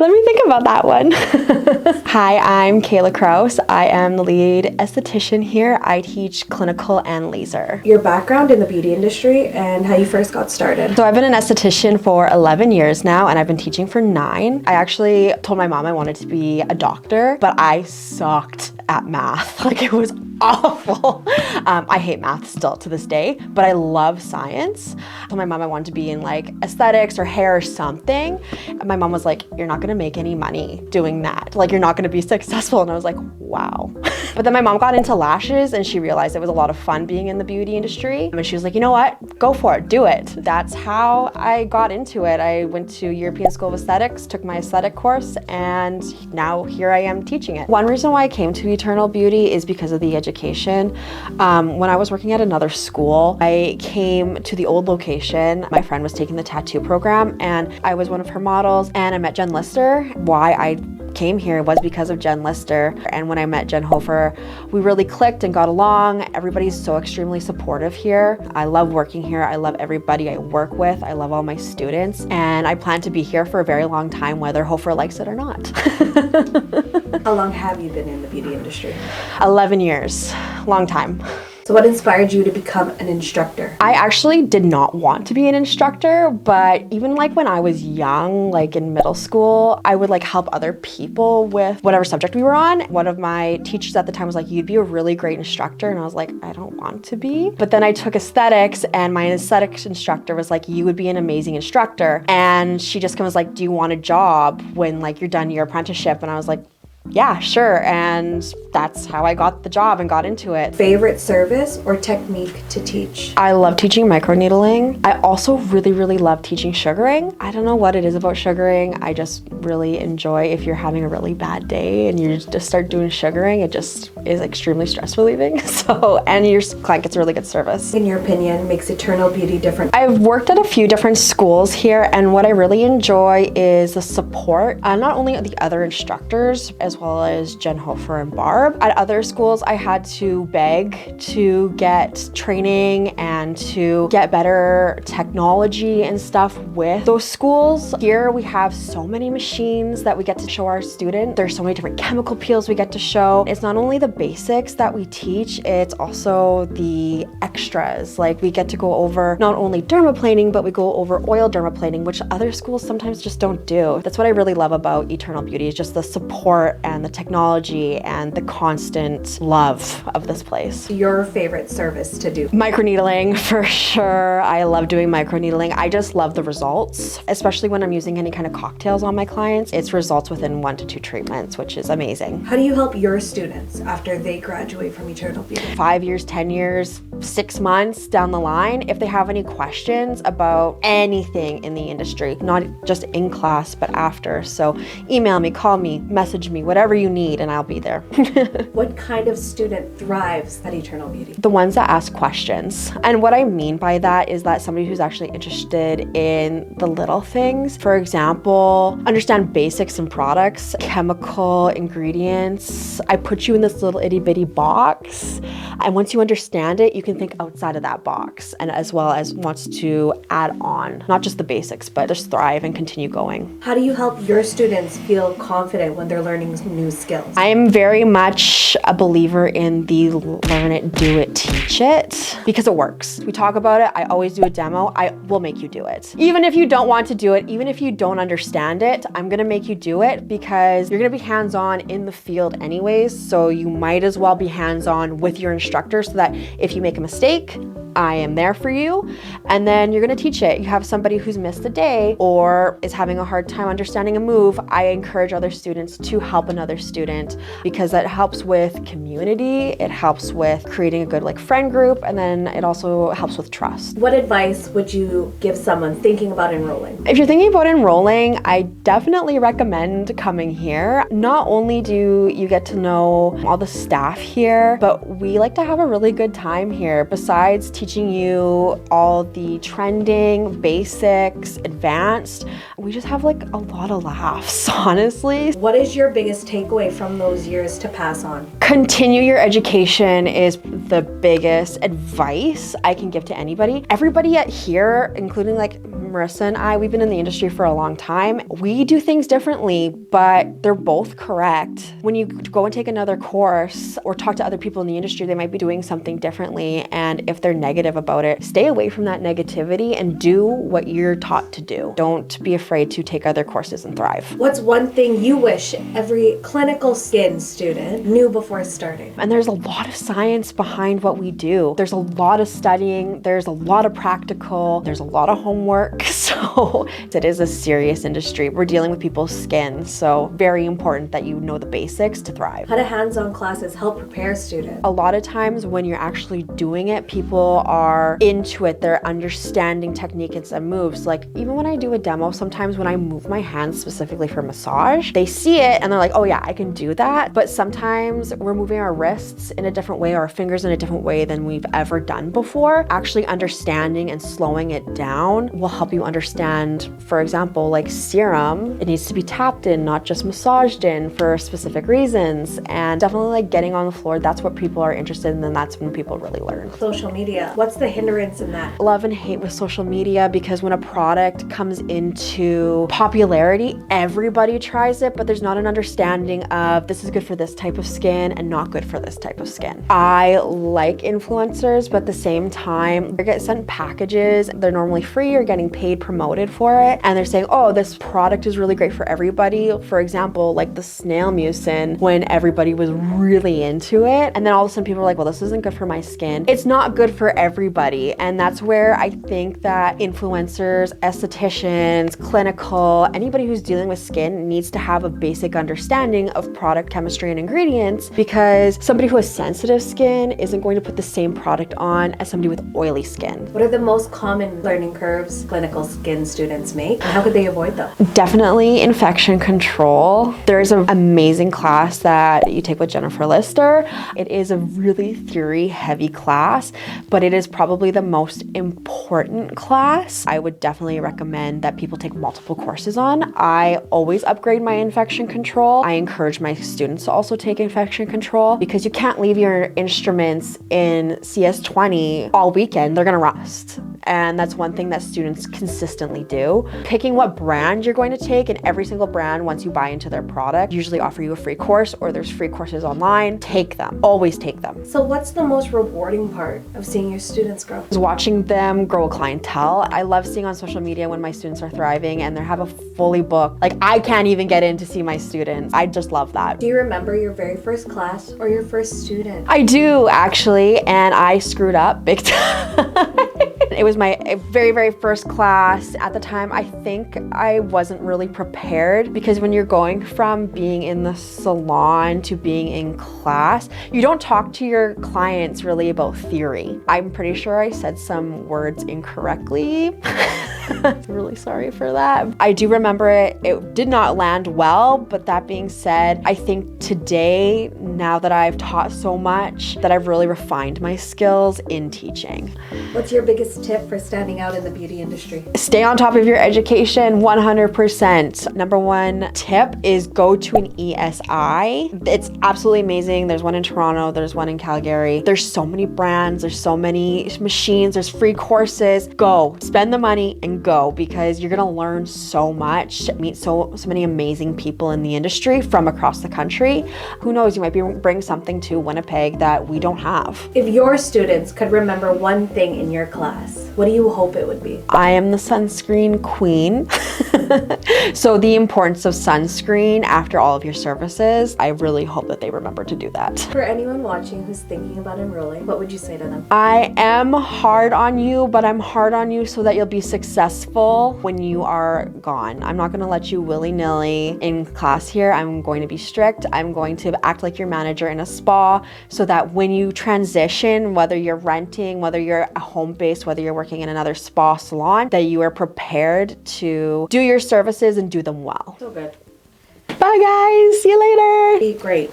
Let me think about that one. Hi, I'm Kayla Krause. I am the lead esthetician here. I teach clinical and laser. Your background in the beauty industry and how you first got started. So I've been an esthetician for 11 years now, and I've been teaching for 9. I actually told my mom I wanted to be a doctor, but I sucked at math. Like, it was awful. I hate math still to this day, but I love science. I told my mom I wanted to be in like aesthetics or hair or something. And my mom was like, you're not gonna make any money doing that. Like, you're not gonna be successful. And I was like, wow. But then my mom got into lashes and she realized it was a lot of fun being in the beauty industry. And she was like, you know what? Go for it, do it. That's how I got into it. I went to European School of Aesthetics, took my aesthetic course, and now here I am teaching it. One reason why I came to Eternal Beauty is because of the education. When I was working at another school, I came to the old location. My friend was taking the tattoo program and I was one of her models, and I met Jen Lister. Why I came here was because of Jen Lister. And when I met Jen Hofer, we really clicked and got along. Everybody's so extremely supportive here. I love working here. I love everybody I work with. I love all my students, and I plan to be here for a very long time, whether Hofer likes it or not. How long have you been in the beauty industry? 11 years, long time. So what inspired you to become an instructor? I actually did not want to be an instructor, but even like when I was young, like in middle school, I would like help other people with whatever subject we were on. One of my teachers at the time was like, you'd be a really great instructor. And I was like, I don't want to be. But then I took aesthetics, and my aesthetics instructor was like, you would be an amazing instructor. And she just was like, do you want a job when like you're done your apprenticeship? And I was like, yeah, sure. And that's how I got the job and got into it. Favorite service or technique to teach? I love teaching microneedling. I also really love teaching sugaring. I don't know what it is about sugaring. I just really enjoy if you're having a really bad day and you just start doing sugaring, it just is extremely stress relieving. And your client gets a really good service. In your opinion, makes Eternal Beauty different? I've worked at a few different schools here, and what I really enjoy is the support, not only of the other instructors, as well as Jen Hofer and Barb. At other schools, I had to beg to get training and to get better technology and stuff with those schools. Here we have so many machines that we get to show our students. There's so many different chemical peels we get to show. It's not only the basics that we teach, it's also the extras. Like, we get to go over not only dermaplaning, but we go over oil dermaplaning, which other schools sometimes just don't do. That's what I really love about Eternal Beauty, is just the support and the technology and the constant love of this place. Your favorite service to do? Microneedling, for sure. I love doing microneedling. I just love the results, especially when I'm using any kind of cocktails on my clients. It's results within 1 to 2 treatments, which is amazing. How do you help your students after they graduate from Eternal Beauty? 5 years, 10 years, 6 months down the line, if they have any questions about anything in the industry, not just in class, but after. So email me, call me, message me, whatever you need, and I'll be there. What kind of student thrives at Eternal Beauty? The ones that ask questions. And what I mean by that is that somebody who's actually interested in the little things. For example, understand basics in products, chemical ingredients. I put you in this little itty bitty box, and once you understand it, you can think outside of that box, and as well as wants to add on, not just the basics, but just thrive and continue going. How do you help your students feel confident when they're learning new skills? I am very much a believer in the learn it, do it, teach it, because it works. We talk about it. I always do a demo. I will make you do it. Even if you don't want to do it, even if you don't understand it, I'm gonna make you do it, because you're gonna be hands-on in the field anyways, so you might as well be hands-on with your instructor, so that if you make a mistake, I am there for you, and then you're gonna teach it. You have somebody who's missed a day or is having a hard time understanding a move, I encourage other students to help another student, because that helps with community, it helps with creating a good like friend group, and then it also helps with trust. What advice would you give someone thinking about enrolling? If you're thinking about enrolling, I definitely recommend coming here. Not only do you get to know all the staff here, but we like to have a really good time here. Besides teaching you all the trending, basics, advanced, we just have like a lot of laughs, honestly. What is your biggest takeaway from those years to pass on? Continue your education is the biggest advice I can give to anybody. Everybody at here, including like Marissa and I, we've been in the industry for a long time. We do things differently, but they're both correct. When you go and take another course or talk to other people in the industry, they might be doing something differently. And if they're negative about it, stay away from that negativity and do what you're taught to do. Don't be afraid to take other courses and thrive. What's one thing you wish every clinical skin student knew before starting? And there's a lot of science behind what we do. There's a lot of studying, there's a lot of practical, there's a lot of homework. So it is a serious industry. We're dealing with people's skin, so very important that you know the basics to thrive. How do hands-on classes help prepare students? A lot of times when you're actually doing it, people are into it. They're understanding techniques and moves. Like even when I do a demo, sometimes when I move my hands specifically for massage, they see it and they're like, oh yeah, I can do that. But sometimes we're moving our wrists in a different way, or our fingers in a different way than we've ever done before. Actually understanding and slowing it down will help you understand, for example, like serum, it needs to be tapped in, not just massaged in for specific reasons. And definitely like getting on the floor, that's what people are interested in, and that's when people really learn. Social media, what's the hindrance in that? Love and hate with social media, because when a product comes into popularity, everybody tries it, but there's not an understanding of this is good for this type of skin and not good for this type of skin. I like influencers, but at the same time, they get sent packages, they're normally free or getting paid, promoted for it, and they're saying, oh, this product is really great for everybody. For example, like the snail mucin, when everybody was really into it, and then all of a sudden people are like, well, this isn't good for my skin. It's not good for everybody, and that's where I think that influencers, estheticians, clinical, anybody who's dealing with skin needs to have a basic understanding of product chemistry and ingredients, because somebody who has sensitive skin isn't going to put the same product on as somebody with oily skin. What are the most common learning curves clinical skin students make, and how could they avoid them? Definitely infection control. There's an amazing class that you take with Jennifer Lister. It is a really theory heavy class, but it is probably the most important class. I would definitely recommend that people take multiple courses on. I always upgrade my infection control. I encourage my students to also take infection control, because you can't leave your instruments in CS20 all weekend. They're gonna rust. And that's one thing that students consistently do. Picking what brand you're going to take, and every single brand, once you buy into their product, usually offer you a free course, or there's free courses online. Take them, always take them. So what's the most rewarding part of seeing your students grow? Is watching them grow a clientele. I love seeing on social media when my students are thriving and they have a fully booked, like I can't even get in to see my students. I just love that. Do you remember your very first class or your first student? I do actually, and I screwed up big time. It was my very, very first class. At the time, I think I wasn't really prepared, because when you're going from being in the salon to being in class, you don't talk to your clients really about theory. I'm pretty sure I said some words incorrectly. I'm really sorry for that. I do remember it did not land well, but that being said, I think today, now that I've taught so much, that I've really refined my skills in teaching. What's your biggest tip for standing out in the beauty industry? Stay on top of your education 100%. Number one tip is go to an ESI. It's absolutely amazing. There's one in Toronto, there's one in Calgary. There's so many brands, there's so many machines, there's free courses. Go, spend the money and go, because you're gonna learn so much, meet so many amazing people in the industry from across the country. Who knows, you might bring something to Winnipeg that we don't have. If your students could remember one thing in your class, what do you hope it would be? I am the sunscreen queen. So the importance of sunscreen after all of your services, I really hope that they remember to do that. For anyone watching who's thinking about enrolling, what would you say to them? I am hard on you, but I'm hard on you so that you'll be successful when you are gone. I'm not gonna let you willy-nilly in class here. I'm going to be strict. I'm going to act like your manager in a spa, so that when you transition, whether you're renting, whether you're a home-based, whether you're working in another spa salon, that you are prepared to do your services and do them well. So good. Bye guys, see you later. Be great.